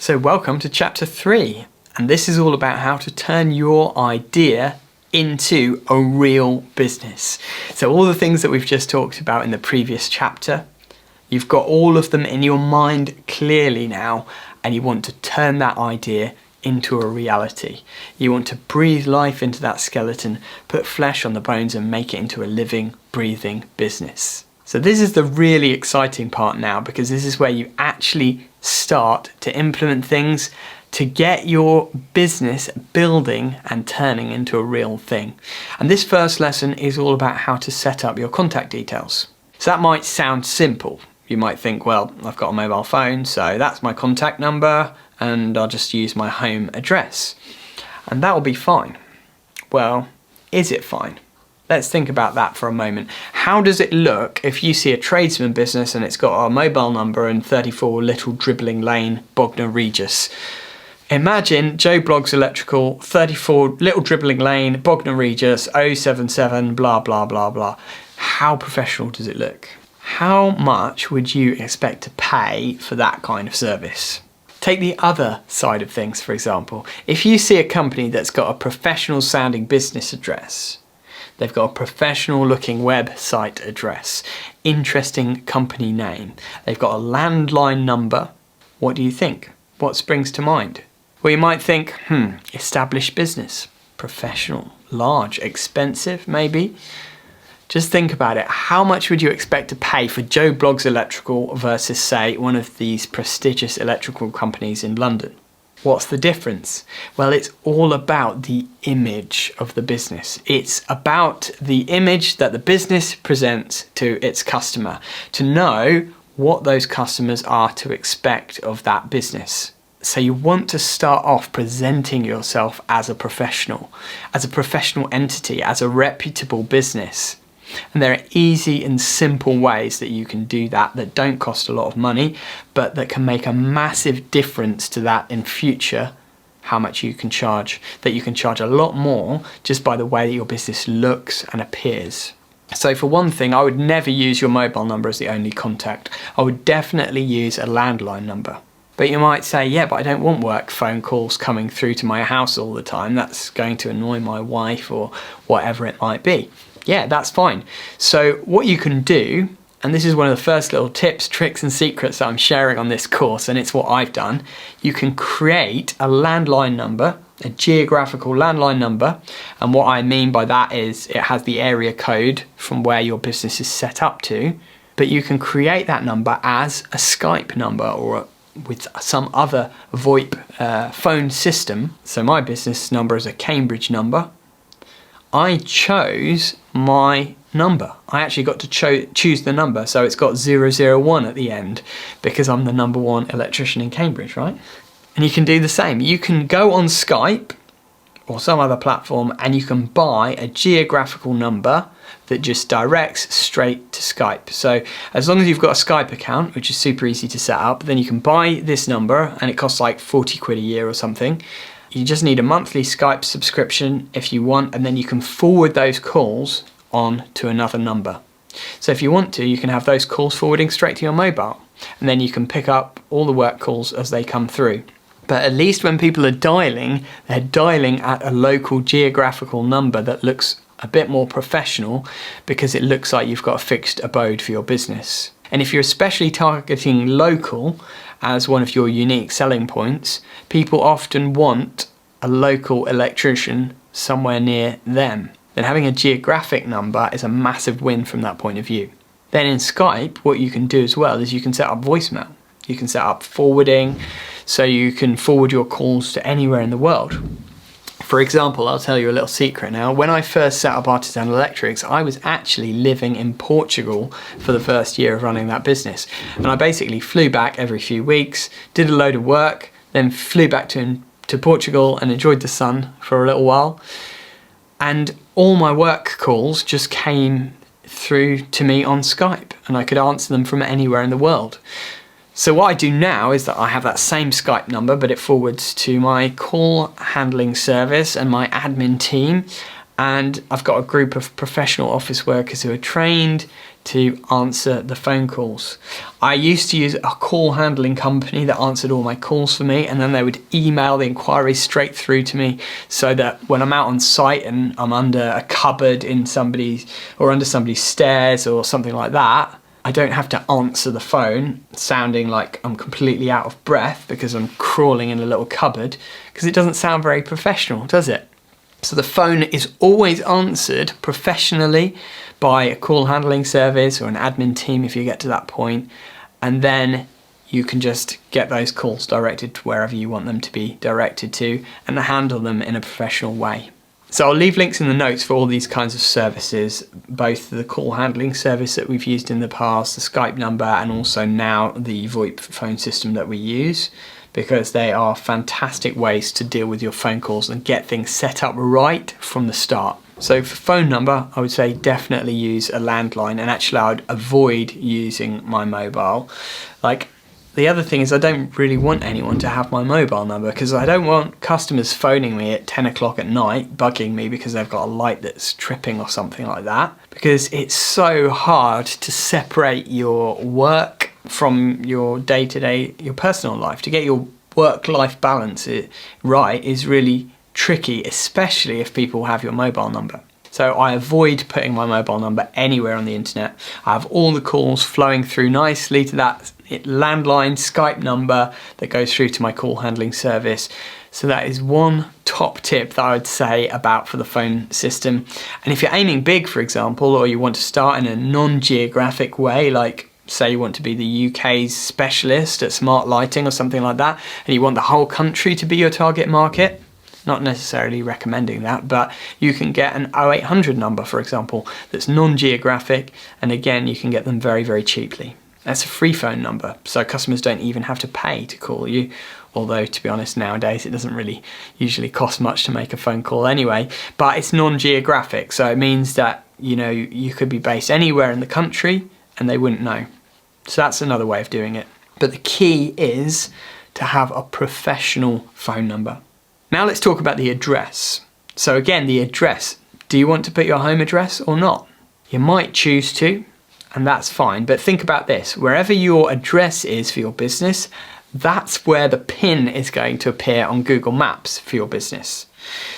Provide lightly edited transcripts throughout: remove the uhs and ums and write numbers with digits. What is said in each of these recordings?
So welcome to chapter 3, and this is all about how to turn your idea into a real business. So all the things that we've just talked about in the previous chapter, you've got all of them in your mind clearly now, and you want to turn that idea into a reality. You want to breathe life into that skeleton, put flesh on the bones and make it into a living, breathing business. So this is the really exciting part now, because this is where you actually start to implement things to get your business building and turning into a real thing. And this first lesson is all about how to set up your contact details. So that might sound simple. You might think, well, I've got a mobile phone, so that's my contact number, and I'll just use my home address. And that will be fine. Well, is it fine? Let's think about that for a moment. How does it look if you see a tradesman business and it's got a mobile number and 34 Little Dribbling Lane, Bognor Regis? Imagine Joe Bloggs Electrical, 34 Little Dribbling Lane, Bognor Regis, 077, blah, blah, blah, blah. How professional does it look? How much would you expect to pay for that kind of service? Take the other side of things, for example. If you see a company that's got a professional sounding business address, they've got a professional looking website address, interesting company name, they've got a landline number, what do you think? What springs to mind? Well, you might think, established business, professional, large, expensive maybe. Just think about it. How much would you expect to pay for Joe Bloggs Electrical versus, say, one of these prestigious electrical companies in London? What's the difference? Well, it's all about the image of the business. It's about the image that the business presents to its customer, to know what those customers are to expect of that business. So you want to start off presenting yourself as a professional entity, as a reputable business. And there are easy and simple ways that you can do that don't cost a lot of money, but that can make a massive difference to that in future, how much you can charge, that you can charge a lot more just by the way that your business looks and appears. So for one thing, I would never use your mobile number as the only contact. I would definitely use a landline number. But you might say, yeah, but I don't want work phone calls coming through to my house all the time. That's going to annoy my wife or whatever it might be. Yeah, that's fine. So what you can do, and this is one of the first little tips, tricks and secrets that I'm sharing on this course, and it's what I've done, you can create a landline number, a geographical landline number, and what I mean by that is it has the area code from where your business is set up to, but you can create that number as a Skype number or with some other VoIP phone system. So my business number is a Cambridge number. I chose my number. I actually got to choose the number, so it's got 001 at the end because I'm the #1 electrician in Cambridge, right? And you can do the same. You can go on Skype or some other platform and you can buy a geographical number that just directs straight to Skype. So as long as you've got a Skype account, which is super easy to set up, then you can buy this number and it costs like 40 quid a year or something. You just need a monthly Skype subscription if you want, and then you can forward those calls on to another number. So if you want to, you can have those calls forwarding straight to your mobile, and then you can pick up all the work calls as they come through. But at least when people are dialing, they're dialing at a local geographical number that looks a bit more professional because it looks like you've got a fixed abode for your business. And if you're especially targeting local as one of your unique selling points, people often want a local electrician somewhere near them. Then having a geographic number is a massive win from that point of view. Then in Skype, what you can do as well is you can set up voicemail. You can set up forwarding, so you can forward your calls to anywhere in the world. For example, I'll tell you a little secret now. When I first set up Artisan Electrics, I was actually living in Portugal for the first year of running that business. And I basically flew back every few weeks, did a load of work, then flew back to Portugal and enjoyed the sun for a little while. And all my work calls just came through to me on Skype, and I could answer them from anywhere in the world. So what I do now is that I have that same Skype number, but it forwards to my call handling service and my admin team. And I've got a group of professional office workers who are trained to answer the phone calls. I used to use a call handling company that answered all my calls for me, and then they would email the inquiries straight through to me, so that when I'm out on site and I'm under a cupboard in somebody's or under somebody's stairs or something like that, I don't have to answer the phone sounding like I'm completely out of breath because I'm crawling in a little cupboard, because it doesn't sound very professional, does it? So the phone is always answered professionally by a call handling service or an admin team if you get to that point, and then you can just get those calls directed to wherever you want them to be directed to and handle them in a professional way. So I'll leave links in the notes for all these kinds of services, both the call handling service that we've used in the past, the Skype number, and also now the VoIP phone system that we use, because they are fantastic ways to deal with your phone calls and get things set up right from the start. So for phone number, I would say definitely use a landline, and actually I would avoid using my mobile. Like, the other thing is I don't really want anyone to have my mobile number, because I don't want customers phoning me at 10 o'clock at night, bugging me because they've got a light that's tripping or something like that, because it's so hard to separate your work from your day-to-day, your personal life. To get your work-life balance right is really tricky, especially if people have your mobile number. So I avoid putting my mobile number anywhere on the internet. I have all the calls flowing through nicely to that landline Skype number that goes through to my call handling service. So that is one top tip that I would say about for the phone system. And if you're aiming big, for example, or you want to start in a non-geographic way, like say you want to be the UK's specialist at smart lighting or something like that, and you want the whole country to be your target market, not necessarily recommending that, but you can get an 0800 number, for example, that's non-geographic, and again, you can get them very, very cheaply. That's a free phone number, so customers don't even have to pay to call you, although to be honest, nowadays it doesn't really usually cost much to make a phone call anyway, but it's non-geographic, so it means that, you know, you could be based anywhere in the country and they wouldn't know. So that's another way of doing it. But the key is to have a professional phone number. Now let's talk about the address. So again, the address. Do you want to put your home address or not? You might choose to, and that's fine. But think about this. Wherever your address is for your business, that's where the pin is going to appear on Google Maps for your business.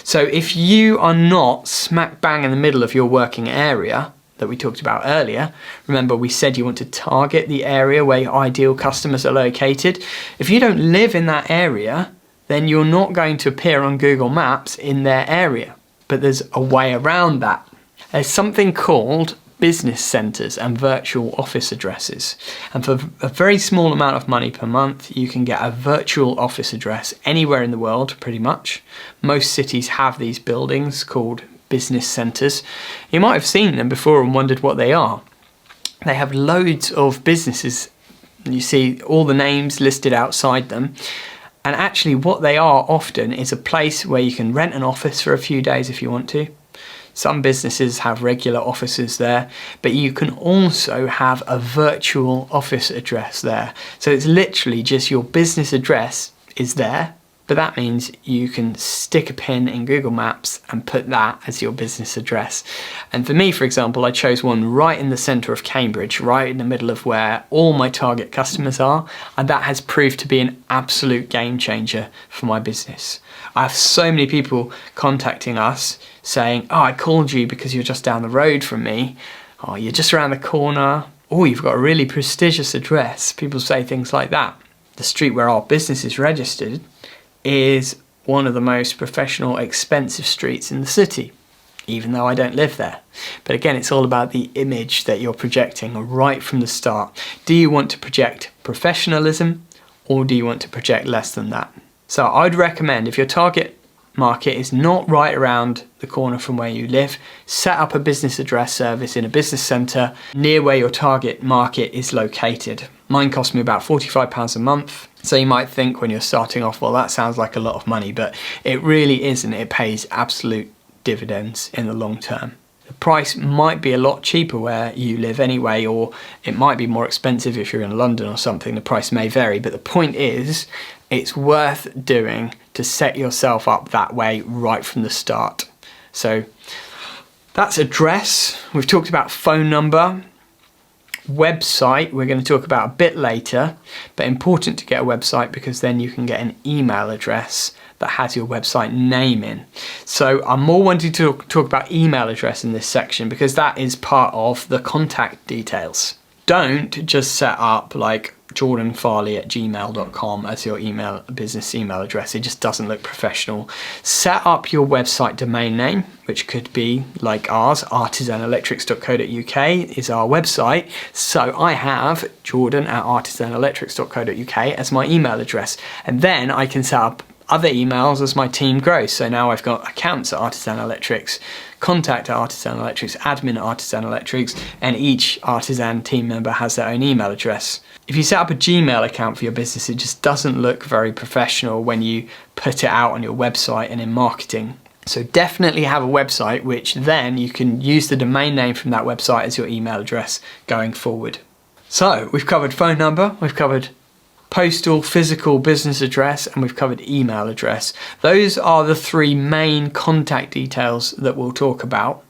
So if you are not smack bang in the middle of your working area that we talked about earlier, remember we said you want to target the area where your ideal customers are located. If you don't live in that area, then you're not going to appear on Google Maps in their area. But there's a way around that. There's something called business centres and virtual office addresses. And for a very small amount of money per month, you can get a virtual office address anywhere in the world, pretty much. Most cities have these buildings called business centres. You might have seen them before and wondered what they are. They have loads of businesses. You see all the names listed outside them. And actually what they are often is a place where you can rent an office for a few days if you want to. Some businesses have regular offices there, but you can also have a virtual office address there. So it's literally just your business address is there, but that means you can stick a pin in Google Maps and put that as your business address. And for me, for example, I chose one right in the centre of Cambridge, right in the middle of where all my target customers are, and that has proved to be an absolute game changer for my business. I have so many people contacting us saying, oh, I called you because you're just down the road from me. Oh, you're just around the corner. Oh, you've got a really prestigious address. People say things like that. The street where our business is registered is one of the most professional, expensive streets in the city, even though I don't live there. But again, it's all about the image that you're projecting right from the start. Do you want to project professionalism, or do you want to project less than that? So I'd recommend, if your target market is not right around the corner from where you live, set up a business address service in a business centre near where your target market is located. Mine cost me about £45 a month. So you might think when you're starting off, well, that sounds like a lot of money, but it really isn't. It pays absolute dividends in the long term. The price might be a lot cheaper where you live anyway, or it might be more expensive if you're in London or something. The price may vary, but the point is, it's worth doing to set yourself up that way right from the start. So that's address. We've talked about phone number. Website we're going to talk about a bit later, but important to get a website because then you can get an email address that has your website name in. So I'm more wanting to talk about email address in this section because that is part of the contact details. Don't just set up like jordanfarley@gmail.com as your business email address. It just doesn't look professional. Set up your website domain name, which could be like ours, artisanelectrics.co.uk is our website. So I have jordan@artisanelectrics.co.uk as my email address. And then I can set up other emails as my team grows. So now I've got accounts at Artisan Electrics, contact at Artisan Electrics, admin at Artisan Electrics, and each Artisan team member has their own email address. If you set up a Gmail account for your business, it just doesn't look very professional when you put it out on your website and in marketing. So definitely have a website, which then you can use the domain name from that website as your email address going forward. So we've covered phone number, we've covered postal, physical business address, and we've covered email address. Those are the three main contact details that we'll talk about.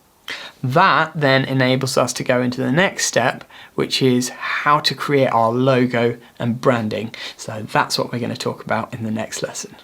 That then enables us to go into the next step, which is how to create our logo and branding. So that's what we're going to talk about in the next lesson.